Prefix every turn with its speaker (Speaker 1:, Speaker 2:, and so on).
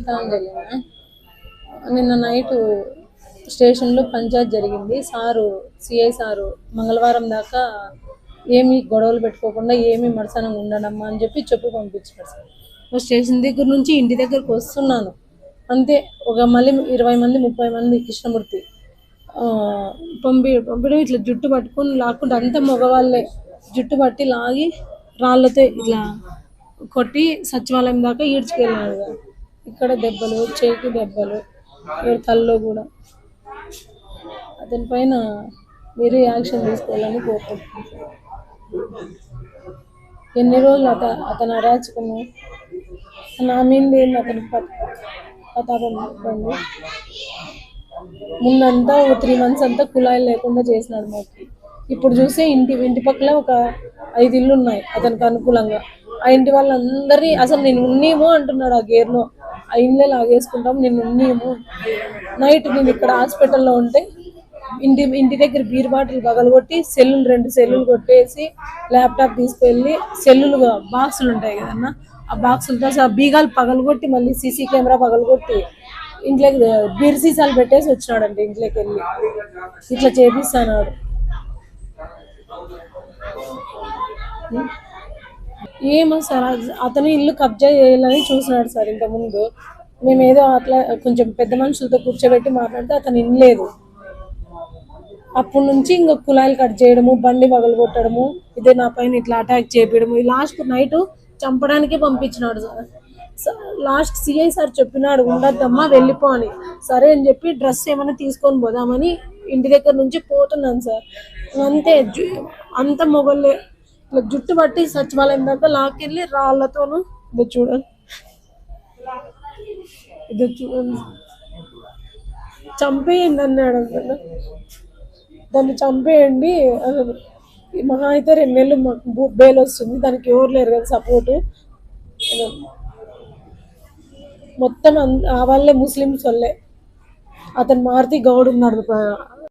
Speaker 1: గీతాంజలినా నిన్న నైట్ స్టేషన్లో పంచాయత్ జరిగింది. సిఐ సారు మంగళవారం దాకా ఏమీ గొడవలు పెట్టుకోకుండా ఏమీ మడసనంగా ఉండనమ్మా అని చెప్పి పంపించారు సార్. స్టేషన్ దగ్గర నుంచి ఇంటి దగ్గరకు వస్తున్నాను అంతే, ఒక మళ్ళీ 20 మంది 30 మంది కృష్ణమూర్తి పంపిడం ఇట్లా జుట్టు పట్టుకొని లాక్కుంటే అంతా మగవాళ్ళే. జుట్టు పట్టి లాగి రాళ్ళతో ఇట్లా కొట్టి సచివాలయం దాకా ఈడ్చుకెళ్ళాడు. ఇక్కడ దెబ్బలు, చేతి దెబ్బలు, తల్లో కూడా. అతని పైన మీరే యాక్షన్ తీసుకోవాలని కోరుకుంటున్నాను. ఎన్ని రోజులు అతను అరాచకము నా మీద ఏంది అతని పతాపం చెప్పండి. ముందంతా 3 months అంతా కుళాయిలు లేకుండా చేసినాడు మాకు. ఇప్పుడు చూస్తే ఇంటి పక్కల ఒక 5 ఇళ్ళు ఉన్నాయి అతనికి అనుకూలంగా. ఆ ఇంటి వాళ్ళందరినీ అసలు నేను ఉన్నీమో అంటున్నాడు. ఆ గేర్లో ఆ ఇండ్లే లాగేసుకుంటాం, నేను ఉన్నీమో. నైట్ నేను ఇక్కడ హాస్పిటల్లో ఉంటే ఇంటి దగ్గర బీర్ బాటిల్ పగలగొట్టి 2 సెల్లులు కొట్టేసి ల్యాప్టాప్ తీసుకెళ్ళి సెల్లులు బాక్సులు ఉంటాయి కదన్నా, ఆ బాక్సులతో బీగాలు పగలగొట్టి మళ్ళీ సీసీ కెమెరా పగలగొట్టి ఇంట్లోకి బీర్ సీసాలు పెట్టేసి వచ్చినాడంటే ఇంట్లోకి వెళ్ళి ఇట్లా చేపిస్తాడు. ఏమో సార్, అతను ఇల్లు కబ్జా చేయాలని చూసినాడు సార్. ఇంతకుముందు మేమేదో అట్లా కొంచెం పెద్ద మనుషులతో కూర్చోబెట్టి మాట్లాడితే అతను వినలేదు. అప్పటి నుంచి ఇంకా కుళాయిలు కట్ చేయడము, బండి పగలగొట్టడము, ఇదే నా పైన ఇట్లా అటాక్ చేయడము. లాస్ట్ నైట్ చంపడానికే పంపించినాడు సార్. లాస్ట్ సిఐ సార్ చెప్పినాడు ఉండద్దమ్మా వెళ్ళిపో అని. సరే అని చెప్పి డ్రెస్ ఏమైనా తీసుకొని పోదామని ఇంటి దగ్గర నుంచి పోతున్నాను సార్. అంతే, అంత మొగల్లే ఇట్లా జుట్టు పట్టి సచివాలయం దాకా లాక్కెళ్ళి రాళ్లతోనూ ఇది చూడండి చంపేయండి అన్నాడు. అసలు దాన్ని చంపేయండి, మహా అయితే 2 నెలలు మాకు బెయిల్ వస్తుంది, దానికి ఎవరు లేరు కదా సపోర్టు. మొత్తం ఆ వాళ్ళే ముస్లిమ్స్ వాళ్ళే. అతను మారుతి గౌడ్ ఉన్నాడు